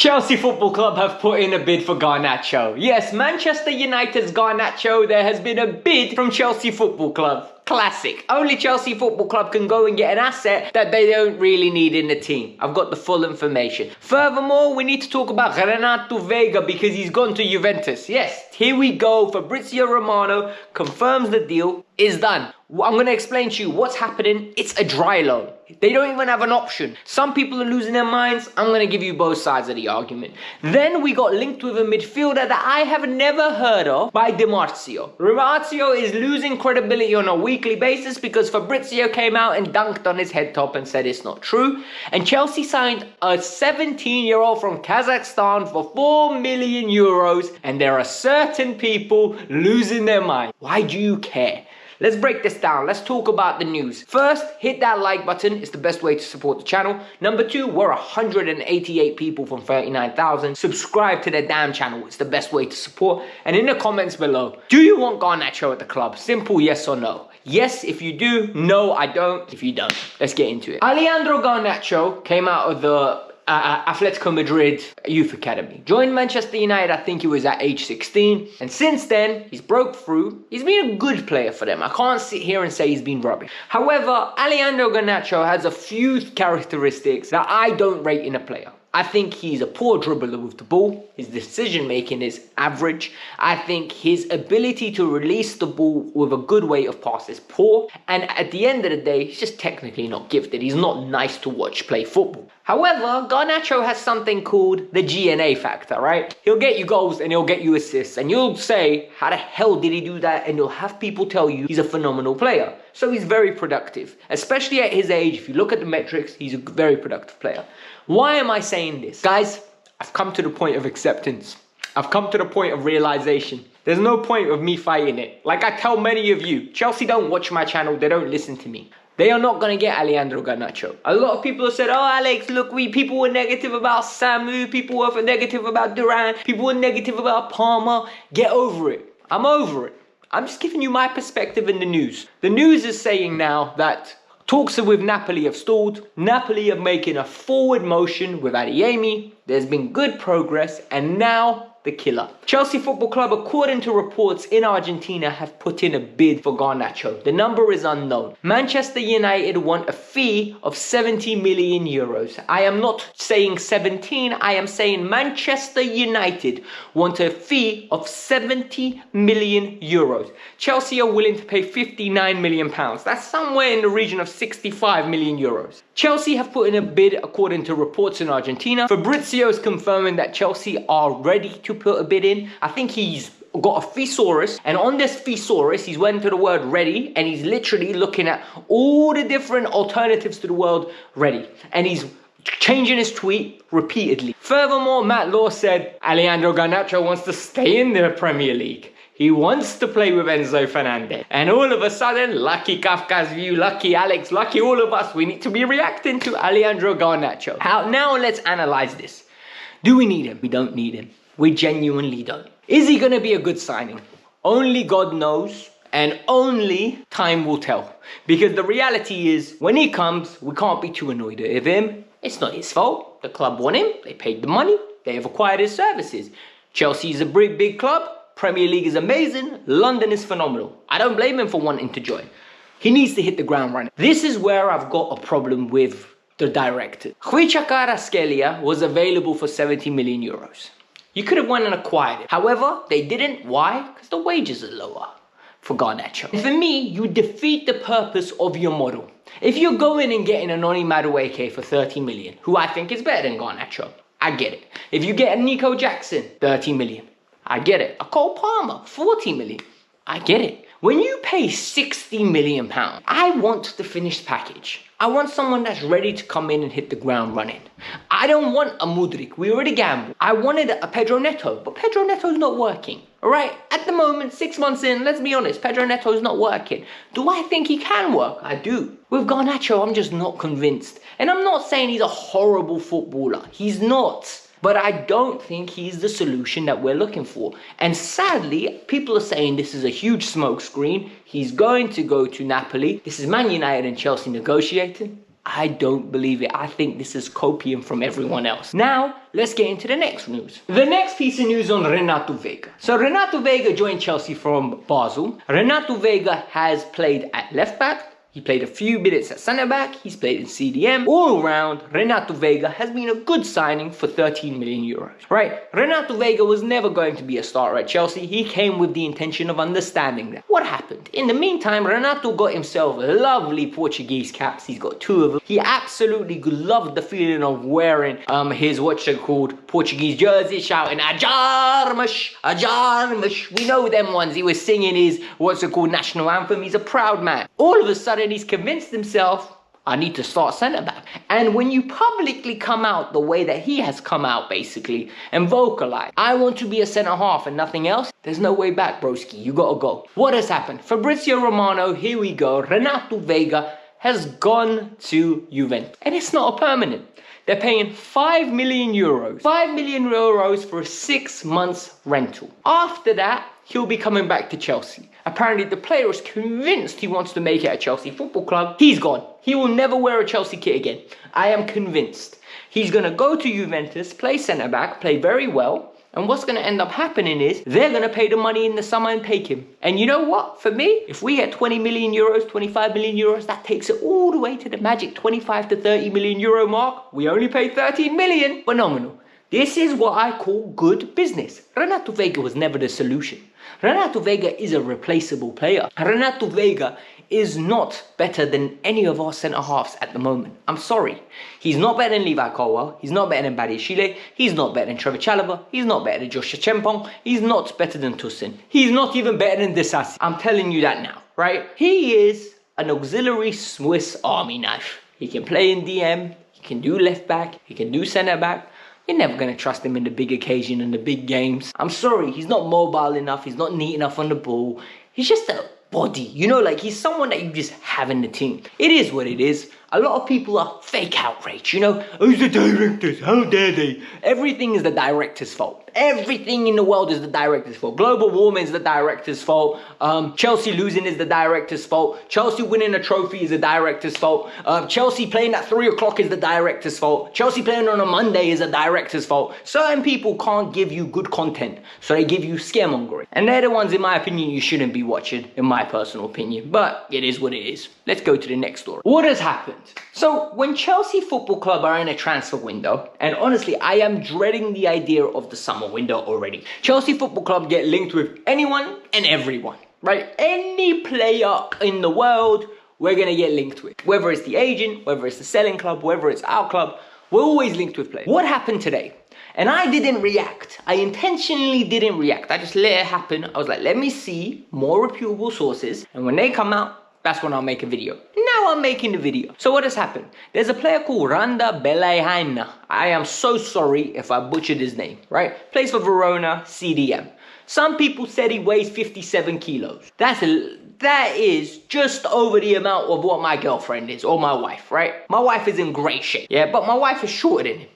Chelsea Football Club have put in a bid for Garnacho. Yes, Manchester United's Garnacho, there has been a bid from Chelsea Football Club. Classic. Only Chelsea Football Club can go and get an asset that they don't really need in the team. I've got the full information. Furthermore, we need to talk about Renato Veiga because he's gone to Juventus. Yes, here we go. Fabrizio Romano confirms the deal is done. I'm going to explain to you what's happening. It's a dry loan. They don't even have an option. Some people are losing their minds. I'm going to give you both sides of the argument. Then we got linked with a midfielder that I have never heard of by Di Marzio. Marzio is losing credibility on a weekly basis because Fabrizio came out and dunked on his head top and said it's not true. And Chelsea signed a 17-year-old from Kazakhstan for 4 million euros. And there are certain people losing their mind. Why do you care? Let's break this down. Let's talk about the news. First, hit that like button. It's the best way to support the channel. Number two, we're 188 people from 39,000. Subscribe to the damn channel. It's the best way to support. And in the comments below, do you want Garnacho at the club? Simple yes or no. Yes, if you do. No, I don't. If you don't. Let's get into it. Alejandro Garnacho came out of the Atletico Madrid Youth Academy. Joined Manchester United, I think he was at age 16. And since then, he's broke through. He's been a good player for them. I can't sit here and say he's been rubbish. However, Alejandro Garnacho has a few characteristics that I don't rate in a player. I think he's a poor dribbler with the ball. His decision making is average. I think his ability to release the ball with a good weight of pass is poor. And at the end of the day, he's just technically not gifted. He's not nice to watch play football. However, Garnacho has something called the GNA factor, right? He'll get you goals and he'll get you assists. And you'll say, how the hell did he do that? And you'll have people tell you he's a phenomenal player. So he's very productive. Especially at his age, if you look at the metrics, he's a very productive player. Why am I saying this? Guys, I've come to the point of acceptance. I've come to the point of realization. There's no point of me fighting it. Like I tell many of you, Chelsea don't watch my channel. They don't listen to me. They are not going to get Alejandro Garnacho. A lot of people have said, oh, Alex, look, people were negative about Samu. People were negative about Duran. People were negative about Palmer. Get over it. I'm over it. I'm just giving you my perspective in the news. The news is saying now that talks with Napoli have stalled. Napoli are making a forward motion with Adeyemi. There's been good progress, and now the killer. Chelsea Football Club, according to reports in Argentina, have put in a bid for Garnacho. The number is unknown. Manchester United want a fee of 70 million euros. I am not saying 17, I am saying Manchester United want a fee of 70 million euros. Chelsea are willing to pay 59 million pounds. That's somewhere in the region of 65 million euros. Chelsea have put in a bid according to reports in Argentina. Fabrizio is confirming that Chelsea are ready to put a bid in. I think he's got a thesaurus, and on this thesaurus he's went to the word ready, and he's literally looking at all the different alternatives to the word ready, and he's changing his tweet repeatedly. Furthermore, Matt Law said Alejandro Garnacho wants to stay in the Premier League. He wants to play with Enzo Fernandez. And all of a sudden, lucky Kavkas View, lucky Alex, lucky all of us, we need to be reacting to Alejandro Garnacho. Now let's analyze this. Do we need him? We don't need him. We genuinely don't. Is he going to be a good signing? Only God knows, and only time will tell. Because the reality is, when he comes, we can't be too annoyed at him. It's not his fault. The club want him. They paid the money. They have acquired his services. Chelsea is a big club. Premier League is amazing. London is phenomenal. I don't blame him for wanting to join. He needs to hit the ground running. This is where I've got a problem with the director. Khvicha Kvaratskhelia was available for 70 million euros. You could have went and acquired it. However, they didn't. Why? Because the wages are lower for Garnacho. And for me, you defeat the purpose of your model. If you're going and getting a Noni Madueke for 30 million, who I think is better than Garnacho, I get it. If you get a Nico Jackson, 30 million, I get it. A Cole Palmer, 40 million, I get it. When you pay 60 million pounds, I want the finished package. I want someone that's ready to come in and hit the ground running. I don't want a Mudryk. We already gambled. I wanted a Pedro Neto, but Pedro Neto's not working. All right? At the moment, 6 months in, let's be honest, Pedro Neto's not working. Do I think he can work? I do. With Garnacho, I'm just not convinced. And I'm not saying he's a horrible footballer. He's not. But I don't think he's the solution that we're looking for. And sadly, people are saying this is a huge smokescreen. He's going to go to Napoli. This is Man United and Chelsea negotiating. I don't believe it. I think this is copium from everyone else. Now, let's get into the next news. The next piece of news on Renato Vega. So Renato Vega joined Chelsea from Basel. Renato Vega has played at left back. He played a few minutes at centre back. He's played in CDM. All around, Renato Vega has been a good signing for 13 million euros. Right? Renato Vega was never going to be a starter at Chelsea. He came with the intention of understanding that. What happened? In the meantime, Renato got himself lovely Portuguese caps. He's got 2 of them. He absolutely loved the feeling of wearing his Portuguese jersey, shouting Ajarmas, Ajarmas. We know them ones. He was singing his national anthem. He's a proud man. All of a sudden, he's convinced himself, I need to start centre back. And when you publicly come out the way that he has come out, basically, and vocalize, I want to be a centre half and nothing else, there's no way back, broski. You gotta go. What has happened? Fabrizio Romano, here we go. Renato Vega has gone to Juventus. And it's not a permanent. They're paying 5 million euros. 5 million euros for a 6 months rental. After that, he'll be coming back to Chelsea. Apparently, the player is convinced he wants to make it at Chelsea Football Club. He's gone. He will never wear a Chelsea kit again. I am convinced. He's going to go to Juventus, play centre-back, play very well. And what's going to end up happening is they're going to pay the money in the summer and take him. And you know what? For me, if we get 20 million euros, 25 million euros, that takes it all the way to the magic 25 to 30 million euro mark. We only paid 13 million. Phenomenal. This is what I call good business. Renato Vega was never the solution. Renato Vega is a replaceable player. Renato Vega is not better than any of our centre-halves at the moment. I'm sorry. He's not better than Levi Colwell. He's not better than Badiashile. He's not better than Trevor Chalobah. He's not better than Joshua Chempong. He's not better than Tosin. He's not even better than Disasi. I'm telling you that now, right? He is an auxiliary Swiss Army knife. He can play in DM. He can do left back. He can do centre back. You're never going to trust him in the big occasion and the big games. I'm sorry, he's not mobile enough. He's not neat enough on the ball. He's just a body. You know, like he's someone that you just have in the team. It is what it is. A lot of people are fake outrage, you know. Oh, the directors, how dare they? Everything is the director's fault. Everything in the world is the director's fault. Global warming is the director's fault. Chelsea losing is the director's fault. Chelsea winning a trophy is the director's fault. Chelsea playing at 3 o'clock is the director's fault. Chelsea playing on a Monday is the director's fault. Certain people can't give you good content, so they give you scaremongering. And they're the ones, in my opinion, you shouldn't be watching, in my personal opinion. But it is what it is. Let's go to the next story. What has happened? So when Chelsea Football Club are in a transfer window, and honestly, I am dreading the idea of the summer window already. Chelsea Football Club get linked with anyone and everyone, right? Any player in the world, we're going to get linked with. Whether it's the agent, whether it's the selling club, whether it's our club, we're always linked with players. What happened today? And I didn't react. I intentionally didn't react. I just let it happen. I was like, let me see more reputable sources. And when they come out, that's when I'll make a video. Now I'm making the video. So what has happened? There's a player called Randa Belehaina. I am so sorry if I butchered his name, right? Plays for Verona, CDM. Some people said he weighs 57 kilos. That is just over the amount of what my girlfriend is, or my wife, right? My wife is in great shape, yeah, but my wife is shorter than him.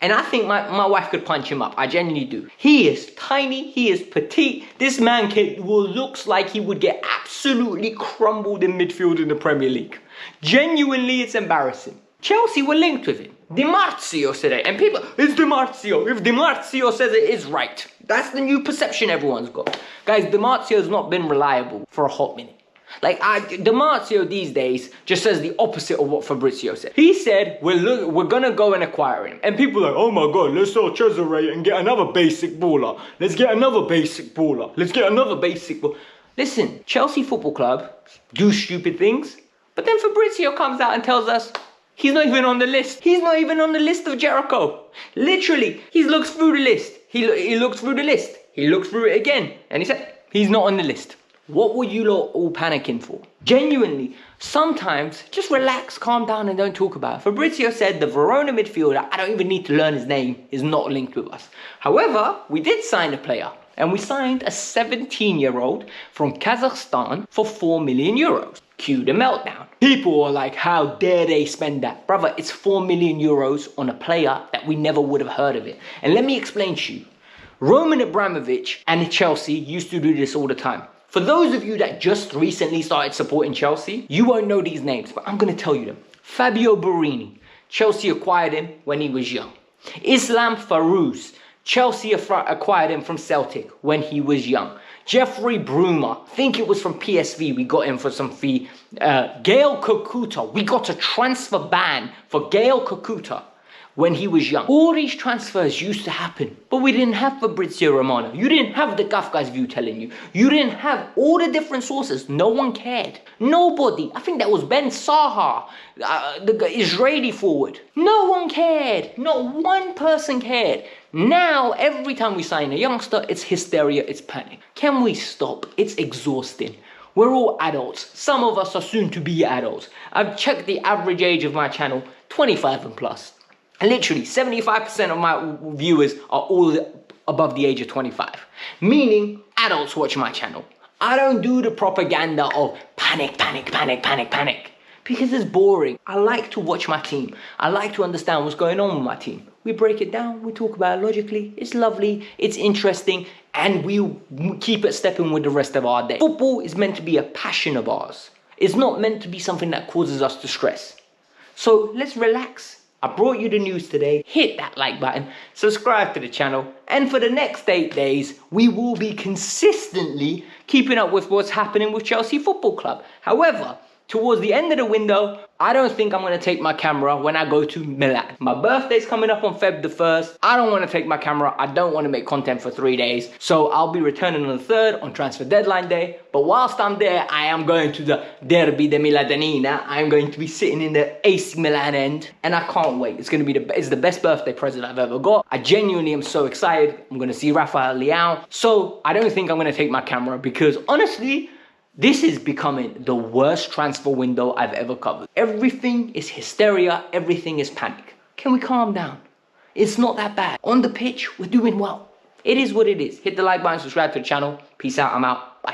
And I think my wife could punch him up. I genuinely do. He is tiny. He is petite. This man looks like he would get absolutely crumbled in midfield in the Premier League. Genuinely, it's embarrassing. Chelsea were linked with him. Di Marzio said it. And people, it's Di Marzio. If Di Marzio says it, it's right. That's the new perception everyone's got. Guys, Di Marzio's not been reliable for a hot minute. Like, Di Marzio these days just says the opposite of what Fabrizio said. He said, we're gonna go and acquire him. And people are like, oh my God, let's sell Cesare and get another basic baller. Let's get another basic baller. Let's get another basic baller. Listen, Chelsea Football Club do stupid things, but then Fabrizio comes out and tells us he's not even on the list. He's not even on the list of Jericho. Literally, he looks through the list. He looks through the list. He looks through it again. And he said, he's not on the list. What were you lot all panicking for? Genuinely, sometimes just relax, calm down and don't talk about it. Fabrizio said the Verona midfielder, I don't even need to learn his name, is not linked with us. However, we did sign a player. And we signed a 17-year-old from Kazakhstan for 4 million euros. Cue the meltdown. People are like, how dare they spend that? Brother, it's 4 million euros on a player that we never would have heard of it. And let me explain to you. Roman Abramovich and Chelsea used to do this all the time. For those of you that just recently started supporting Chelsea, you won't know these names, but I'm going to tell you them. Fabio Borini, Chelsea acquired him when he was young. Islam Farouz, Chelsea acquired him from Celtic when he was young. Jeffrey Brumer, I think it was from PSV, we got him for some fee. Gael Kakuta, we got a transfer ban for Gael Kakuta when he was young. All these transfers used to happen, but we didn't have Fabrizio Romano. You didn't have the Kavkas View telling you. You didn't have all the different sources. No one cared. Nobody. I think that was Ben Saha, the Israeli forward. No one cared. Not one person cared. Now, every time we sign a youngster, it's hysteria, it's panic. Can we stop? It's exhausting. We're all adults. Some of us are soon to be adults. I've checked the average age of my channel, 25 and plus. Literally, 75% of my viewers are all above the age of 25. Meaning, adults watch my channel. I don't do the propaganda of panic, panic, panic, panic, panic. Because it's boring. I like to watch my team. I like to understand what's going on with my team. We break it down, we talk about it logically. It's lovely, it's interesting, and we keep it stepping with the rest of our day. Football is meant to be a passion of ours. It's not meant to be something that causes us distress. So let's relax. I brought you the news today. Hit that like button, subscribe to the channel, and for the next 8 days, we will be consistently keeping up with what's happening with Chelsea Football Club. However, towards the end of the window, I don't think I'm going to take my camera when I go to Milan. My birthday's coming up on Feb the 1st. I don't want to take my camera. I don't want to make content for 3 days. So I'll be returning on the 3rd on transfer deadline day. But whilst I'm there, I am going to the Derby de Miladanina. I'm going to be sitting in the AC Milan end. And I can't wait. It's going to be it's the best birthday present I've ever got. I genuinely am so excited. I'm going to see Rafael Leão. So I don't think I'm going to take my camera because honestly, this is becoming the worst transfer window I've ever covered. Everything is hysteria, everything is panic. Can we calm down? It's not that bad. On the pitch, we're doing well. It is what it is. Hit the like button, subscribe to the channel. Peace out, I'm out. Bye.